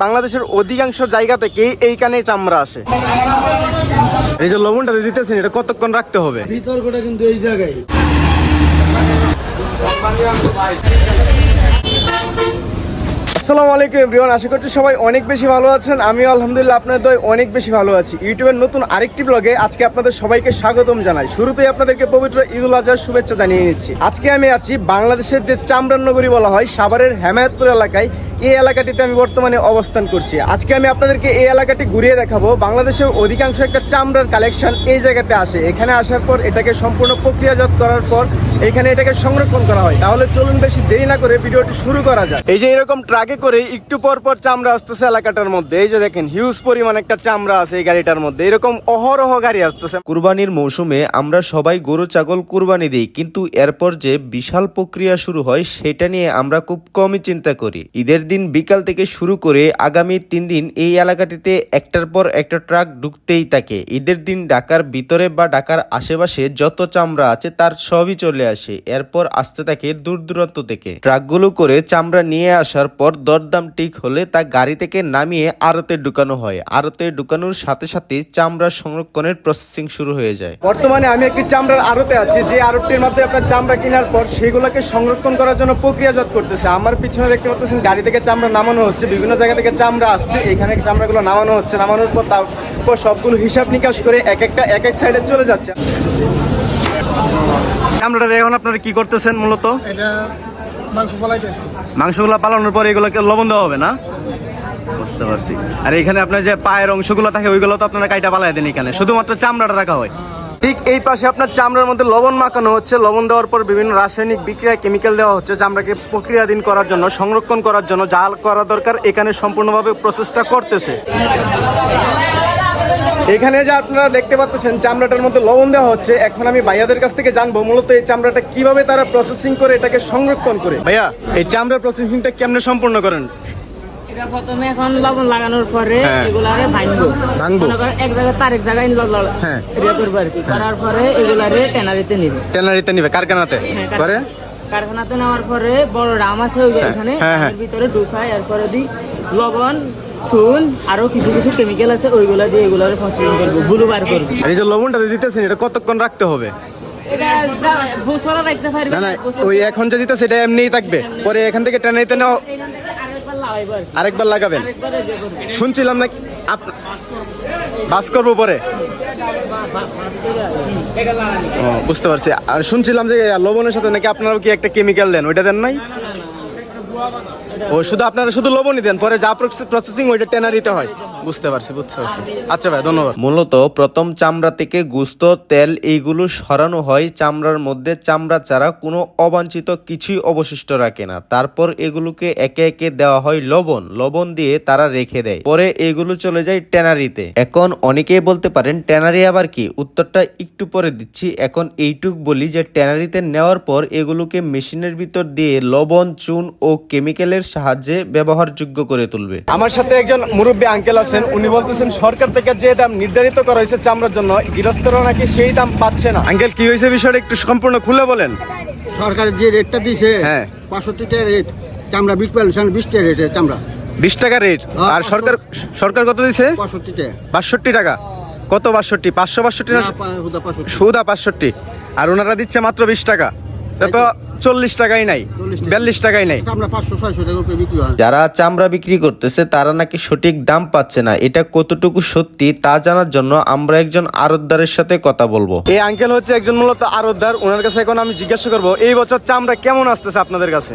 বাংলাদেশের অধিকাংশ জায়গা থেকে এইখানে চামড়া আসে। এই যে লবণটা দিতেছেন, এটা কতক্ষণ রাখতে হবে? বিতর্কটা কিন্তু এই জায়গায়। আসসালামু আলাইকুম এভরিওয়ান, আশা করছি সবাই অনেক বেশি ভালো আছেন। আমিও আলহামদুলিল্লাহ আপনাদের দয় অনেক বেশি ভালো আছি। ইউটিউবের নতুন আরেকটি ব্লগে আজকে আপনাদের সবাইকে স্বাগতম জানাই। শুরুতেই আপনাদেরকে পবিত্র ঈদুল আজহার শুভেচ্ছা জানিয়ে নিচ্ছি। আজকে আমি আছি বাংলাদেশের যে চামড়ার নগরী বলা হয় সাভারের হেমায়েতপুর এলাকায়। এই এলাকাটিতে আমি বর্তমানে অবস্থান করছি। আজকে আমি আপনাদেরকে এই এলাকাটি ঘুরিয়ে দেখাবো। বাংলাদেশের অধিকাংশ একটা চামড়ার কালেকশন এই জায়গাতে আসে। এখানে আসার পর এটাকে সম্পূর্ণ প্রক্রিয়াজাত করার পর এখানে এটাকে সংরক্ষণ করা হয়। তাহলে চলুন বেশি দেরি না করে ভিডিওটি শুরু করা যায়। এই যে এরকম ট্রাকে করে একটু পর পর চামড়া আসতেছে এলাকাটার মধ্যে। এই যে দেখেন হিউজ পরিমাণ একটা চামড়া আছে এই গাড়িটার মধ্যে। এরকম অহরহ গাড়ি আসতেছে। কুরবানির মৌসুমে আমরা সবাই গরু ছাগল কুরবানি দিই, কিন্তু এরপর যে বিশাল প্রক্রিয়া শুরু হয় সেটা নিয়ে আমরা খুব কমই চিন্তা করি। ঈদের দিন বিকাল থেকে শুরু করে আগামী 3 দিন এই এলাকাটিতে একটার পর একটা ট্রাক ঢুকতেই থাকে। ঈদের দিন ঢাকার ভিতরে বা ঢাকার আশেপাশে যত চামড়া আছে তার সবই চলে আসে। এরপর আসতে থাকে দূর দূরান্ত থেকে। ট্রাকগুলো করে চামড়া নিয়ে আসার পর দরদাম ঠিক হলে তা গাড়ি থেকে নামিয়ে আড়তে ঢুকানো হয়। আড়তে ঢুকানোর সাথে সাথে চামড়া সংরক্ষণের প্রসেসিং শুরু হয়ে যায়। বর্তমানে আমি একটি চামড়ার আড়তে আছি, যে আড়তটির মধ্যে আপনার চামড়া কেনার পর সেগুলোকে সংরক্ষণ করার জন্য প্রক্রিয়াজাত করতেছে। আমার পিছনে দেখতে পাচ্ছেন গাড়ি থেকে চামড়া নামানো হচ্ছে, বিভিন্ন জায়গা থেকে চামড়া আসছে, এখানে চামড়াগুলো নামানো হচ্ছে। নামানোর পর তারপর সবগুলো হিসাব নিকাশ করে এক এক সাইডে চলে যাচ্ছে। চামড়াটা এখন আপনারা কি করতেছেন? মূলত এটা মাংস ফলাইতেছে। মাংসগুলো পালানোর পর এগুলোকে লবণ দেওয়া হবে না? বুঝতে পারছি। আর এখানে আপনার যে পায়ের অংশগুলো থাকে ওইগুলো তো আপনারা কাইটা পালাই দেন, এখানে শুধুমাত্র চামড়াটা রাখা হয়। ঠিক এই পাশে আপনার চামড়ার মধ্যে লবণ মাখানো হচ্ছে। লবণ দেওয়ার পর বিভিন্ন রাসায়নিক বিক্রিয়া কেমিক্যাল দেওয়া হচ্ছে চামড়াকে প্রক্রিয়াধীন করার জন্য, সংরক্ষণ করার জন্য। যা করা দরকার এখানে সম্পূর্ণভাবে প্রসেসটা করতেছে। এখানে যে আপনারা দেখতে পাচ্ছেন চামড়াটার মধ্যে লবণ দেওয়া হচ্ছে। এখন আমি ভাইয়াদের কাছ থেকে জানবো মূলত এই চামড়াটা কিভাবে তারা প্রসেসিং করে এটাকে সংরক্ষণ করে। ভাইয়া, এই চামড়ার প্রসেসিংটা কেমনে সম্পূর্ণ করেন? এটা প্রথমে এখন লবণ লাগানোর পরে এগুলারে ভাঙবো। এক জায়গায় তারেক জায়গায় ইয়া করবো আর কি। করার পরে এগুলারে ট্যানারিতে নিবে কারখানাতে। পরে কারখানাতে নেওয়ার পরে বড় রাম আছে ওইখানে ভিতরে ঢুকায়। এরপরে দিই লবণ, চুন, আরো কিছু কিছু কেমিক্যাল আছে, ওইগুলা দিয়ে এগুলারে প্রসেসিং করবো, গুলো বার করবো। এই যে লবণটা দিতেছেন এটা কতক্ষণ রাখতে হবে? এটা বছরও রাখতে পারবে না, ওই এখন যে দিতেছে এটা এমনিই থাকবে, পরে এখান থেকে ট্যানারিতে নেওয়া আরেকবার লাগাবেন। শুনছিলাম না বাস করবো পরে। বুঝতে পারছি। আর শুনছিলাম যে লবণের সাথে নাকি আপনারাও কি একটা কেমিক্যাল দেন, ওইটা দেন নাই? ও শুধু আপনারা শুধু লবণই দেন, পরে যা প্রসেসিং ওইটা ট্যানারিতে হয়। বুঝতে পারছি। আচ্ছা ভাই, ধন্যবাদ। মূলত প্রথম চামড়া থেকে গোশত, তেল এইগুলো সরানো হয়। চামড়ার মধ্যে চামড়া ছাড়া কোনো অবাঞ্ছিত কিছুই অবশিষ্ট রাখে না। তারপর এগুলোকে একে একে দেওয়া হয় লবণ দিয়ে তারা রেখে দেয়। পরে এগুলো চলে যায় ট্যানারিতে। এখন অনেকেই বলতে পারেন ট্যানারি আবার কি? উত্তরটা একটু পরে দিচ্ছি। এখন এইটুক বলি যে ট্যানারিতে নেওয়ার পর এগুলোকে মেশিনের ভিতর দিয়ে লবণ, চুন ও কেমিক্যালের সাহায্যে ব্যবহারযোগ্য করে তুলবে। আমার সাথে একজন মুরব্বী আঙ্কেল আছেন, উনি বলতেছেন সরকার থেকে যে দাম নির্ধারিত করা হয়েছে চামড়ার জন্য গৃহস্থরা নাকি সেই দাম পাচ্ছে না। আঙ্কেল, কি হয়েছে বিষয়টা একটু সম্পূর্ণ খুলে বলেন। সরকার যে রেটটা দিছে 65 টাকা রেট চামড়া বিক্রি করছেন, 20 টাকা রেট চামড়া, 20 টাকা রেট। আর সরকার কত দিছে? 65 টাকা। 65 টাকা? কত 65? 562 না? সুদা 65। আর ওনারা দিচ্ছে মাত্র 20 টাকা। তো 40 টাকাই নাই, 42 টাকাই নাই। যারা চামড়া বিক্রি করতেছে তারা নাকি সঠিক দাম পাচ্ছে না। এটা কতটুকু সত্যি তা জানার জন্য আমরা একজন আড়তদারের সাথে কথা বলবো। এই আঙ্কেল হচ্ছে একজন মূলত আড়তদার। ওনার কাছে এখন আমি জিজ্ঞাসা করবো এই বছর চামড়া কেমন আসতেছে আপনাদের কাছে?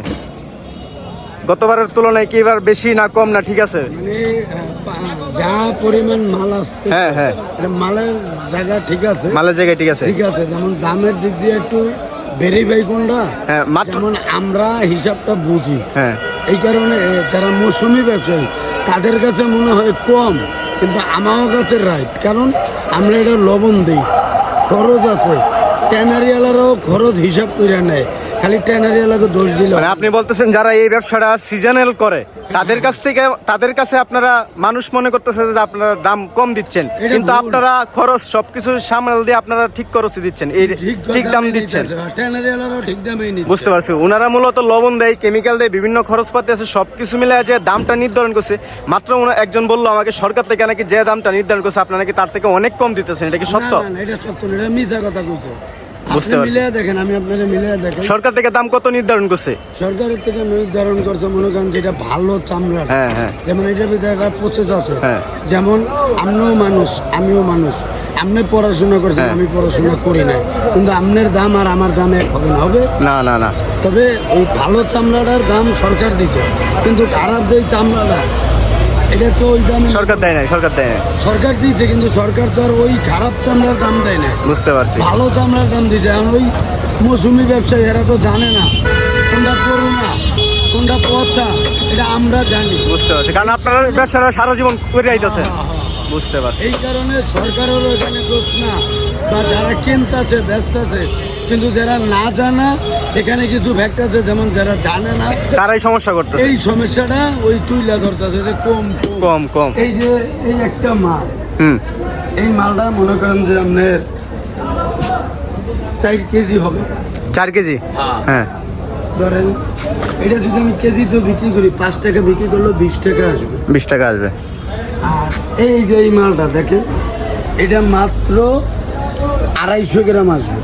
গতবারের তুলনায় কি এবার বেশি না কম না ঠিক আছে? মানে যা পরিমাণ মাল আসছে, মালের জায়গা ঠিক আছে, ঠিক আছে। যেমন দামের দিক দিয়ে একটু ভেরিফাই কোনটা, যেমন আমরা হিসাবটা বুঝি, এই কারণে যারা মৌসুমি ব্যবসায়ী তাদের কাছে মনে হয় কম, কিন্তু আমার কাছে রাইট। কারণ আমরা এটা লবণ দিই, খরচ আছে, ট্যানারিওয়ালারাও খরচ হিসাব করে নেয়। খালি ট্যানারি এলাকা দোষ দিল। মানে আপনি বলতেছেন যারা এই ব্যবসাটা সিজনাল করে তাদের কাছে আপনারা মানুষ মনে করতেছে যে আপনারা দাম কম দিচ্ছেন, কিন্তু আপনারা খরচ সবকিছু সামাল দিয়ে আপনারা ঠিক খরচই দিচ্ছেন, এই ঠিক দাম দিচ্ছেন। ট্যানারি এলাকাও ঠিক দামই নিচ্ছে। বুঝতে পারছি, ওনারা মূলত লবণ দেয়, কেমিক্যাল দেয়, বিভিন্ন খরচপাতি আছে, সবকিছু মিলে যে দামটা নির্ধারণ করছে। মাত্র একজন বললো আমাকে সরকার থেকে নাকি যে দামটা নির্ধারণ করছে আপনারা নাকি তার থেকে অনেক কম দিতেছেন, এটা কি সত্য? না, এটা সত্য না, এটা মিথ্যা কথা কইছে। বুঝতে পারছি। মিলিয়ে দেখেন, আমি আপনাকে মিলিয়ে দেখেন। সরকার থেকে দাম কত নির্ধারণ করছে? সরকারের থেকে নির্ধারণ করছে মনে করেন যেটা ভালো চামড়া, যেমন এটার ভিতরে একটা প্রসেস আছে। যেমন আপনিও মানুষ, আমিও মানুষ, আপনি পড়াশোনা করছেন, আমি পড়াশোনা করি নাই, কিন্তু আপনার দাম আর আমার দাম এক হবে না? হবে না না না। তবে ওই ভালো চামড়াটার দাম সরকার দিচ্ছে, কিন্তু খারাপ যে চামড়াটা এটা তো ওই দাম সরকার দেয় নাই। সরকার দিচ্ছে, কিন্তু সরকার তো আর ওই খারাপ চামড়ার দাম দেয় না। বুঝতে পারছি। ভালো চামড়ার দাম দিচ্ছে। এখন ওই মৌসুমি ব্যবসায়ী এরা তো জানে না কোনটা করোনা কোনটা পচা, এটা আমরা জানি। বুঝতে পারছি, কারণ আপনারা ব্যবসাটা সারা জীবন করে আইতেছেন। বুঝতে পারছি। এই কারণে সরকারেরও এখানে দোষ না, বা যারা কিনতে আছে ব্যস্ত আছে, কিন্তু যারা না জানা এখানে কিছু ফ্যাক্ট আছে, যেমন যারা জানে না তারাই সমস্যা করতেছে। এই সমস্যাটা ওই তুইলা ধরতেছে যে কম কম কম। এই যে এই একটা মাল, এই মালটা মনে করেন যে আপনার 4 কেজি হবে। 4 কেজি? হ্যাঁ। ধরেন এটা যদি আমি কেজি তো বিক্রি করি, 5 টাকা বিক্রি করলেও 20 টাকা আসবে। 20 টাকা আসবে। আর এই যে এই মালটা দেখেন, এটা মাত্র 250 গ্রাম আসবে।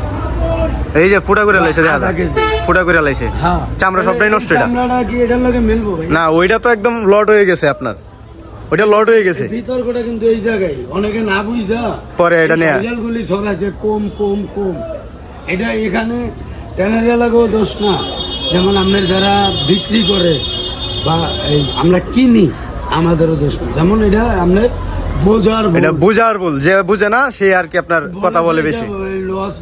এই যে ফুটা করে লাইছে, দেখা আধা কেজি ফুটা করে লাইছে। হ্যাঁ, চামড়া সবটাই নষ্ট। এটা চামড়াটা কি এটার লগে মিলবো ভাই? না, ওইটা তো একদম লট হয়ে গেছে আপনার, ওইটা লট হয়ে গেছে। বিতর্কটা কিন্তু এই জায়গায় অনেকে না বুঝা পরে এটা নিয়ে গুলি ছড়াচ্ছে কম কম কম। এটা এখানে ট্যানারি এলাকাও দোষ না, যেমন আপনার যারা বিক্রি করে বা এই আমরা কিনি আমাদেরও দোষ না। যেমন এটা আপনার বুঝার ভুল, যে বুঝে না সে আর কি আপনার কথা বলে বেশি।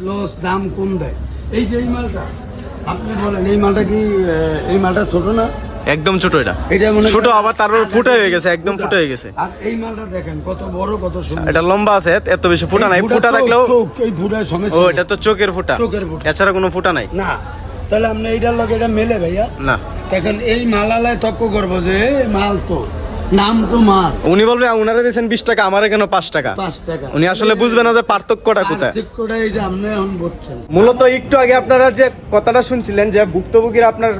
লস দাম কম দেয়। এই যে এই মালটা আপনি বলেন, এই মালটা কি এই মালটা ছোট না? একদম ছোট। এটা ছোট, আবার তারপর ফুটা হয়ে গেছে, একদম ফুটা হয়ে গেছে। আর এই মালটা দেখেন কত বড়, কত সুন্দর। এটা লম্বা আছে, এত বেশি ফুটা নাই। ফুটা থাকলেও এই ফুটার সমস্যা। ও, এটা তো চোখের ফুটা, এছাড়া কোনো ফুটা নাই। না, তাহলে আপনি এইটার লগে এটা মেলে ভাইয়া না। দেখেন এই মালালায় তর্ক করবো যে মাল তো নাম তো মাল। উনি বলবে উনারা দিয়েছেন 20 টাকা, আমার কেন 5 টাকা। উনি আসলে বুঝবে না যে পার্থক্যটা কোথায়। পার্থক্যটা এই যে আপনি এখন বুঝছেন। মূলত একটু আগে আপনারা যে কথাটা শুনছিলেন যে ভুক্তভোগীরা আপনার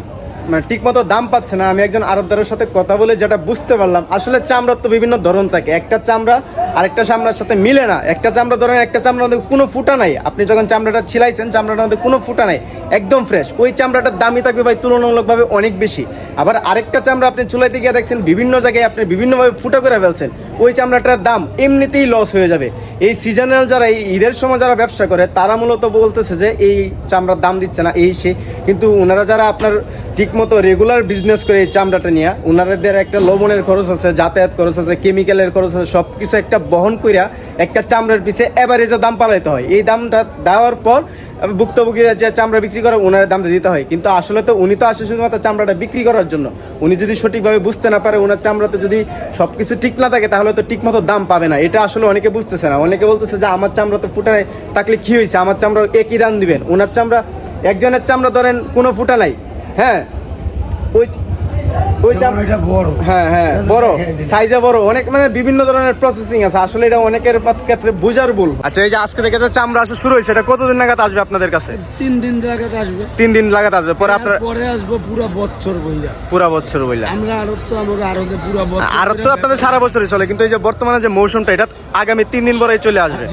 ঠিক মতো দাম পাচ্ছে না, আমি একজন আড়তদারের সাথে কথা বলে যেটা বুঝতে পারলাম, আসলে চামড়ার তো বিভিন্ন ধরন থাকে। একটা চামড়া আরেকটা চামড়ার সাথে মিলে না। একটা চামড়া ধরেন, একটা চামড়ার মধ্যে কোনো ফুটা নাই, আপনি যখন চামড়াটা ছিলাইছেন চামড়াটার মধ্যে কোনো ফুটা নাই, একদম ফ্রেশ, ওই চামড়াটার দামই থাকবে ভাই তুলনামূলকভাবে অনেক বেশি। আবার আরেকটা চামড়া আপনি চুলাইতে গিয়ে দেখছেন বিভিন্ন জায়গায় আপনি বিভিন্নভাবে ফুটা করে ফেলছেন, ওই চামড়াটার দাম এমনিতেই লস হয়ে যাবে। এই সিজনাল যারা, এই ঈদের সময় যারা ব্যবসা করে, তারা মূলত বলতেছে যে এই চামড়ার দাম দিচ্ছে না, এই সে। কিন্তু ওনারা যারা আপনার ঠিকমতো রেগুলার বিজনেস করে এই চামড়াটা নিয়ে, ওনাদের একটা লবণের খরচ আছে, যাতায়াত খরচ আছে, কেমিক্যালের খরচ আছে, সব কিছু একটা বহন কইরা একটা চামড়ার পিছে এভারেজে দাম পালাইতে হয়। এই দামটা দেওয়ার পর ভুক্তভোগীরা যে চামড়া বিক্রি করে ওনার দামটা দিতে হয়। কিন্তু আসলে তো উনি তো আসে শুধুমাত্র চামড়াটা বিক্রি করার জন্য। উনি যদি সঠিকভাবে বুঝতে না পারে, ওনার চামড়াতে যদি সব কিছু ঠিক না থাকে, তাহলে তো ঠিক মতো দাম পাবে না। এটা আসলে অনেকে বুঝতেছে না। অনেকে বলতেছে যে আমার চামড়াতে ফুটা নাই, থাকলে কি হয়েছে, আমার চামড়া একই দাম দিবেন। ওনার চামড়া, একজনের চামড়া ধরেন কোনো ফুটা নাই, হ্যাঁ, ওই চামড়াটা বড়, হ্যাঁ বড় সাইজে বড়, অনেক মানে বিভিন্ন ধরনের প্রসেসিং আছে। আসলে এটা অনেকের ক্ষেত্রে বুঝার ভুল। আচ্ছা, এই যে আজকে থেকে যে চামড়া আসা শুরু হয়েছে, এটা কতদিন নাগাদ আসবে আপনাদের কাছে? 3 দিন লাগাত আসবে। 3 দিন লাগাত আসবে, পরে আপনার পরে আসবে পুরো বছর বইলা। পুরো বছর বইলা আমরা আরতে পুরো বছর, আর তো আপনাদের সারা বছরই চলে, কিন্তু এই যে বর্তমানে যে মৌসুমটা, এটা আগামী 3 দিন পরেই চলে আসবে।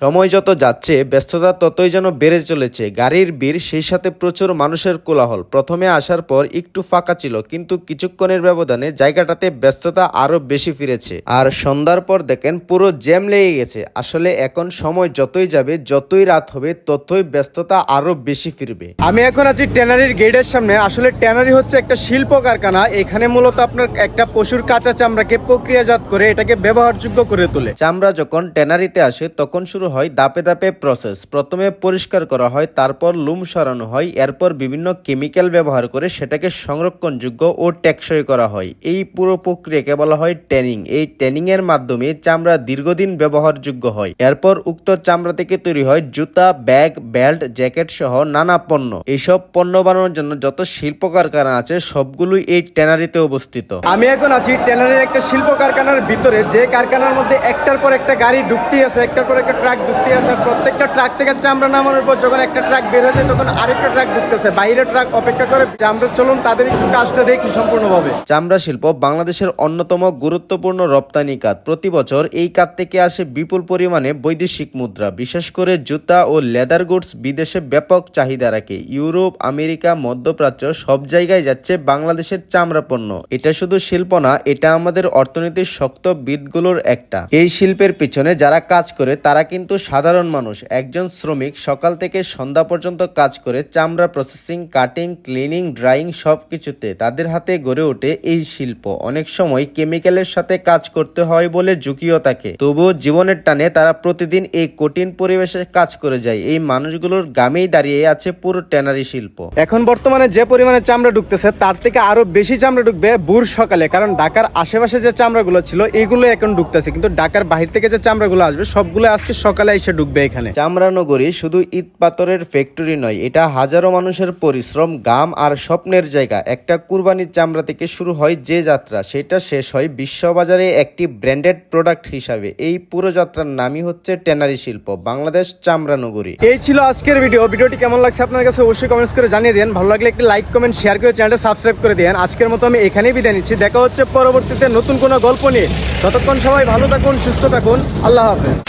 সময় যত যাচ্ছে ব্যস্ততা ততই যেন বেড়ে চলেছে। গাড়ির ভিড়, সেই সাথে প্রচুর মানুষের কোলাহল। প্রথমে আসার পর একটু ফাঁকা ছিল, কিন্তু কিছুক্ষণের ব্যবধানে জায়গাটাতে ব্যস্ততা আরো বেশি ফিরেছে। আর সন্ধ্যার পর দেখেন পুরো জ্যাম লেগে গেছে। আসলে এখন সময় যতই যাবে, যতই রাত হবে, ততই ব্যস্ততা আরো বেশি ফিরবে। আমি এখন আছি ট্যানারির গেটের সামনে। আসলে ট্যানারি হচ্ছে একটা শিল্প কারখানা। এখানে মূলত আপনার একটা পশুর কাঁচা চামড়াকে প্রক্রিয়াজাত করে এটাকে ব্যবহারযোগ্য করে তোলে। চামড়া যখন ট্যানারিতে আসে তখন শুরু হয় ধাপে ধাপে প্রসেস। প্রথমে পরিষ্কার করা হয়, তারপর লুম সরানো হয়, এরপর বিভিন্ন কেমিক্যাল ব্যবহার করে সেটাকে সংরক্ষণযোগ্য ও টেকসই টেকসই করা হয়। এই পুরো প্রক্রিয়াকে বলা হয় ট্যানিং। এই ট্যানিং এর মাধ্যমে চামড়া দীর্ঘদিন ব্যবহারযোগ্য হয়। এরপর উক্ত চামড়া থেকে তৈরি হয় জুতা, ব্যাগ, বেল্ট, জ্যাকেট সহ নানা পণ্য। এইসব পণ্য বানানোর জন্য যত শিল্প কারখানা আছে সবগুলোই এই ট্যানারিতে অবস্থিত। আমি এখন আছি ট্যানারির একটা শিল্প কারখানার ভিতরে, যে কারখানার মধ্যে একটার পর একটা গাড়ি ঢুকতেই আছে, একটার পর একটা ট্রাক ঢুকতেই আছে। প্রত্যেকটা ট্রাক থেকে চামড়া নামানোর পর যখন একটা ট্রাক বের হয়ে যায় তখন আরেকটা ট্রাক ঢুকতেছে, বাইরে ট্রাক অপেক্ষা করে। আমরা চলুন তাদের একটু কাজটা দেখি সম্পূর্ণভাবে। চামড়া শিল্প বাংলাদেশের অন্যতম গুরুত্বপূর্ণ রপ্তানি খাত। প্রতি বছর এই খাত থেকে আসে বিপুল পরিমাণে বৈদেশিক মুদ্রা। বিশেষ করে জুতা ও লেদার গুডস বিদেশে ব্যাপক চাহিদা রাখে। ইউরোপ, আমেরিকা, মধ্যপ্রাচ্য সব জায়গায় যাচ্ছে বাংলাদেশের চামড়া পণ্য। এটা শুধু শিল্প না, এটা আমাদের অর্থনীতির শক্ত বিদগুলোর একটা। এই শিল্পের পিছনে যারা কাজ করে তারা কিন্তু সাধারণ মানুষ। একজন শ্রমিক সকাল থেকে সন্ধ্যা পর্যন্ত কাজ করে চামড়া প্রসেসিং, কাটিং, ক্লিনিং, ড্রাইং সবকিছুতে। তাদের হাতে গড়ে ওঠে এই শিল্প। অনেক সময় কেমিক্যালের সাথে কাজ করতে হয় বলে ঝুঁকিও থাকে, তবুও জীবনের টানে তারা প্রতিদিন এই কঠিন পরিবেশে কাজ করে যায়। এই মানুষগুলোর গামেই দাঁড়িয়ে আছে পুরো ট্যানারি শিল্প। এখন বর্তমানে যে পরিমাণে চামড়া ঢুকতেছে তার থেকে আরো বেশি চামড়া ঢুকবে ভোর সকালে, কারণ ঢাকার আশেপাশে যে চামড়াগুলো ছিল এইগুলো এখন ঢুকতেছে, কিন্তু ঢাকার বাহির থেকে যে চামড়াগুলো আসবে সবগুলো আজকে সকালে এসে ঢুকবে এখানে। চামড়া নগরী শুধু ইট পাথরের ফ্যাক্টরি নয়, এটা হাজারো মানুষের পরিশ্রম, গাম আর স্বপ্নের জায়গা। একটা কুরবানির চামড়া থেকে শুরু হয় যে যাত্রা, সেটা শেষ হয় বিশ্ববাজারে একটি ব্র্যান্ডেড প্রোডাক্ট হিসাবে। এই পুরো যাত্রার নামই হচ্ছে ট্যানারি শিল্প, বাংলাদেশ চামড়া নগরী। এই ছিল আজকের ভিডিওটি কেমন লাগছে আপনার কাছে অবশ্যই কমেন্টস করে জানিয়ে দেন। ভালো লাগলে একটি লাইক, কমেন্ট, শেয়ার করে চ্যানেলটা সাবস্ক্রাইব করে দেন। আজকের মতো আমি এখানেই বিদায় নিচ্ছি। দেখা হচ্ছে পরবর্তীতে নতুন কোনো গল্প নিয়ে। ততক্ষণ সবাই ভালো থাকুন, সুস্থ থাকুন। আল্লাহ হাফেজ।